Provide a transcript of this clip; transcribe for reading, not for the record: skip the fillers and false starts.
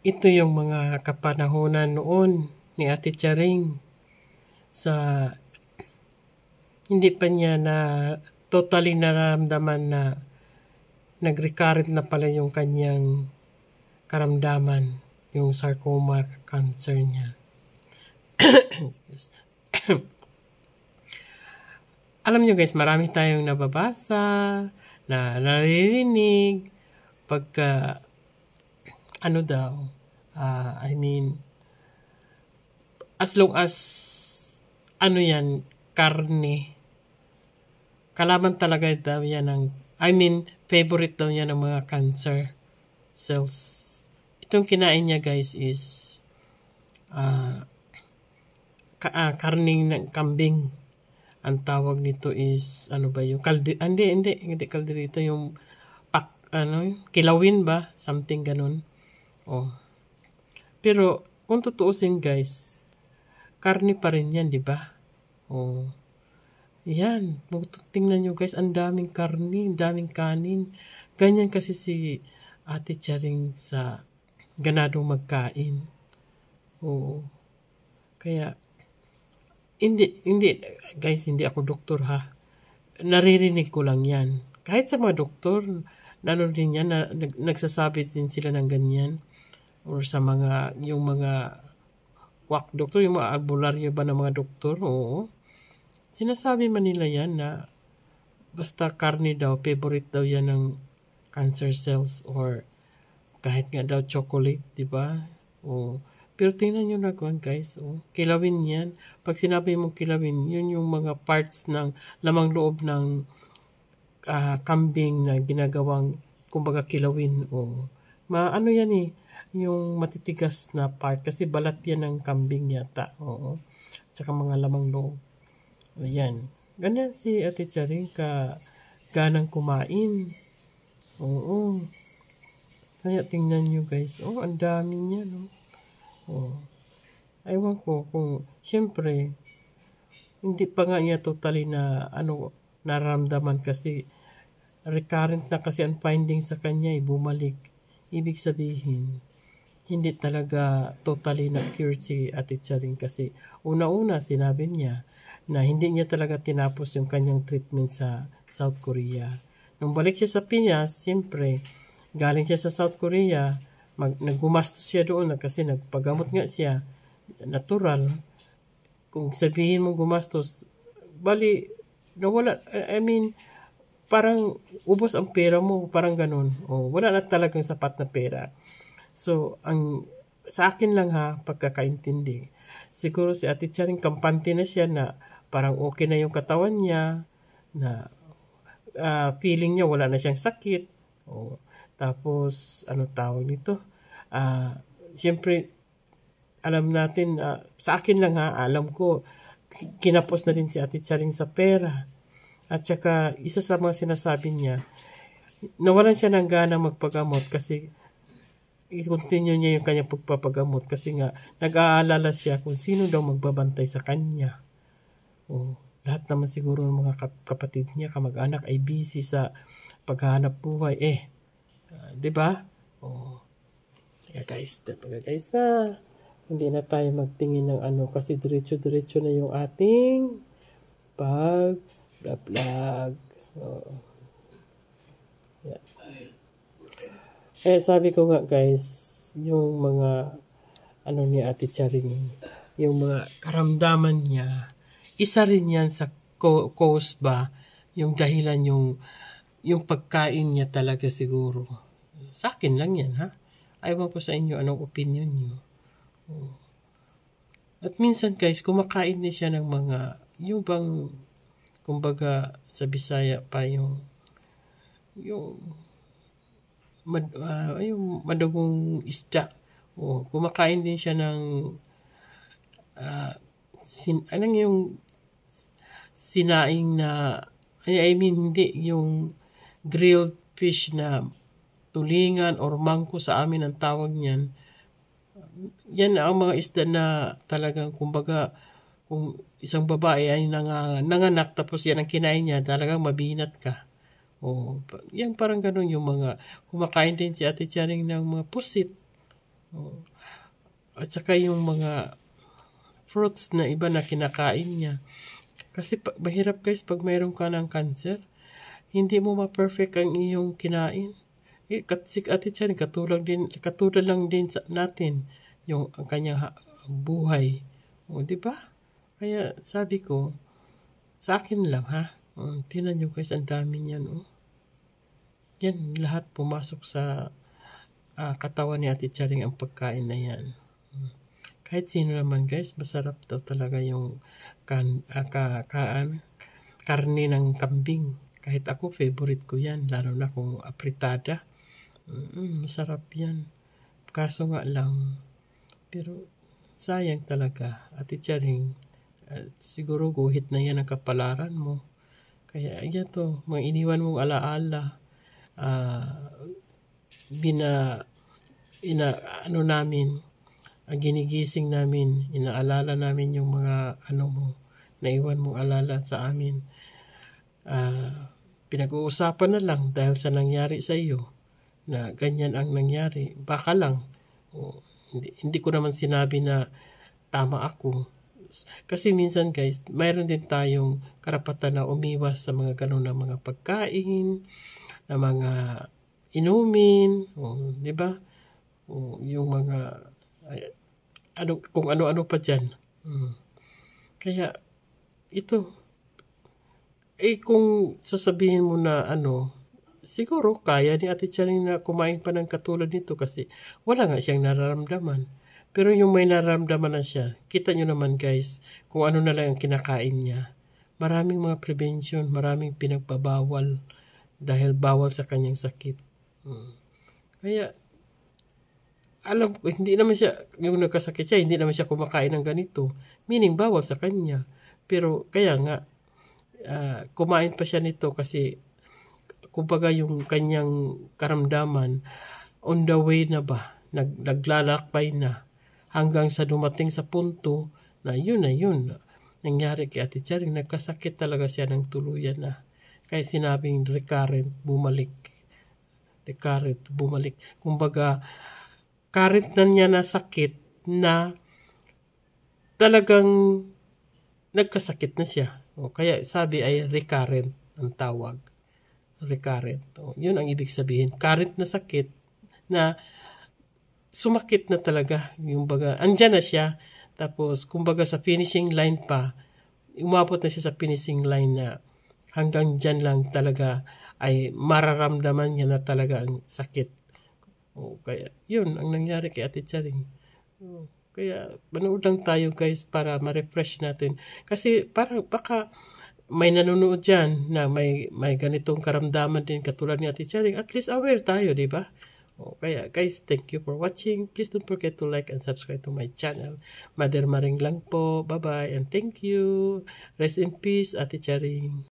Ito yung mga kapanahunan noon ni Ate Charing sa hindi pa niya na totally nararamdaman na nag-recurrent na pala yung kanyang karamdaman, yung sarcoma cancer niya. Excuse. Alam nyo guys, marami tayong nababasa, na naririnig, pagka, ano daw, I mean, as long as, ano yan, karne, kalaban talaga daw yan ng, I mean, favorite daw yan ng mga cancer cells. Itong kinain niya guys is, karning ng kambing. Ang tawag nito is, ano ba yung, hindi kalderito, yung, kilawin ba? Something ganun. Oh. Pero, kung tutuusin guys, karne pa rin yan, di ba? Oh. Yan. Tingnan nyo guys, ang daming karne, ang daming kanin. Ganyan kasi si Ate Charing sa ganadong magkain. Oo. Kaya, hindi, guys, hindi ako doktor ha. Naririnig ko lang yan. Kahit sa mga doktor, din yan, nagsasabi din sila ng ganyan. Or sa mga, yung mga quack doktor, yung mga albularyo ba ng mga doktor, oo. Sinasabi man nila yan na basta karne daw, favorite daw yan ng cancer cells or kahit nga daw chocolate, di ba? Oo. Pero tingnan nyo na guys, kilawin yan. Pag sinabi mong kilawin, yun yung mga parts ng lamang loob ng kambing na ginagawang, kumbaga kilawin. Ano yan eh, yung matitigas na part. Kasi balat yan ng kambing yata. Oo. Tsaka mga lamang loob. Ayan. Ganyan si Ate Charing ganang kumain. Oo. Kaya tingnan nyo guys. Ang dami niya, no? Ewan ko kung, siyempre, hindi pa nga niya totally na, nararamdaman kasi, recurrent na kasi ang finding sa kanya, bumalik. Ibig sabihin, hindi talaga totally na-cured si Ate Charing kasi, una-una, sinabi niya, na hindi niya talaga tinapos yung kanyang treatment sa South Korea. Nung balik siya sa Pinas, siyempre, galing siya sa South Korea, naggumastos siya doon kasi nagpagamot nga siya, natural. Kung sabihin mong gumastos, bali, nawala, I mean, parang ubos ang pera mo, parang ganun. Wala na talagang sapat na pera. So, sa akin lang ha, pagkakaintindi, siguro si Ate Charing kampante na siya na parang okay na yung katawan niya, na feeling niya wala na siyang sakit. Tapos, tawag nito? Siyempre, alam natin, sa akin lang ha, alam ko, kinapos na din si Ate Charing sa pera. At saka, isa sa mga sinasabi niya, nawalan siya ng gana magpagamot kasi i-continue niya yung kanyang pagpapagamot kasi nga, nag-aalala siya kung sino daw magbabantay sa kanya. Lahat naman siguro ng mga kapatid niya, kamag-anak ay busy sa paghahanap buhay. Diba? Kaya guys, hindi na tayo magtingin ng kasi diretso-diretso na yung ating pag-vlog. Sabi ko nga guys, yung mga ni Ate Charing, yung mga karamdaman niya, isa rin yan sa cause ba, yung dahilan yung pagkain niya talaga siguro. Sa akin lang yan ha. Ayaw ko sa inyo anong opinion niyo. At minsan guys, kumakain din siya ng mga, yung bang, kumbaga sa Bisaya pa yung madugong isda. Kumakain din siya ng yung sinaing na, I mean, hindi, yung grilled fish na tulingan or mangko sa amin ang tawag niyan. Yan ang mga isda na talagang, kumbaga, kung isang babae ay nanganak tapos yan ang kinain niya, talagang mabinat ka. Yan parang ganun yung mga, kumakain din si Ate Charing ng mga pusit. Oh. At saka yung mga fruits na iba na kinakain niya. Kasi mahirap guys pag mayroon ka ng cancer, hindi mo ma-perfect ang iyong kinain. Si Ate Chan, katulad lang din natin yung ang kanyang buhay. O, di ba? Kaya sabi ko, sa akin lang ha. Tingnan nyo guys, ang dami niyan. Yan, lahat pumasok sa katawan ni Ate Charing ang pagkain na yan. Kahit sino naman guys, masarap daw talaga yung karne ng kambing. Kahit ako, favorite ko yan. Lalo na kung apritada. Masarap yan. Kaso nga lang, pero sayang talaga. Ate Charing, siguro guhit na yan ang kapalaran mo. Kaya yan to, mga iniwan mong alaala. Ginigising namin, inaalala namin yung mga naiwan mong alala sa amin. Pinag-uusapan na lang dahil sa nangyari sa iyo na ganyan ang nangyari. Baka lang, hindi ko naman sinabi na tama ako. Kasi minsan guys, mayroon din tayong karapatan na umiwas sa mga ganun na mga pagkain, na mga inumin, di ba? Yung mga kung ano-ano pa dyan. Kaya ito, kung sasabihin mo na siguro kaya ni Ate Charing na kumain pa ng katulad nito kasi wala nga siyang nararamdaman. Pero yung may nararamdaman na siya, kita nyo naman guys, kung ano na lang ang kinakain niya. Maraming mga prevention, maraming pinagbabawal dahil bawal sa kanyang sakit. Kaya, alam ko, hindi naman siya, yung nagkasakit siya, hindi naman siya kumakain ng ganito. Meaning, bawal sa kanya. Pero, kaya nga, kumain pa siya nito kasi, kumbaga yung kanyang karamdaman, on the way na ba, naglalakbay na, hanggang sa dumating sa punto na yun, nangyari kay Ate Charing, nagkasakit talaga siya ng tuluyan na. Kaya sinabing recurrent, bumalik. Kumbaga, current na niya na sakit na talagang nagkasakit na siya. Kaya sabi ay recurrent ang tawag. Recurrent. Yun ang ibig sabihin. Current na sakit na sumakit na talaga. Yung baga, andyan na siya. Tapos, kumbaga sa finishing line pa, umabot na siya sa finishing line na hanggang dyan lang talaga ay mararamdaman niya na talaga ang sakit. Kaya, yun ang nangyari kay Ate Charing. Kaya, manood lang tayo guys para ma-refresh natin. Kasi, baka may nanonood dyan na may ganitong karamdaman din katulad ni Ate Charing. At least aware tayo, di ba? Kaya guys, thank you for watching. Please don't forget to like and subscribe to my channel. Mother Maring lang po. Bye-bye and thank you. Rest in peace, Ate Charing.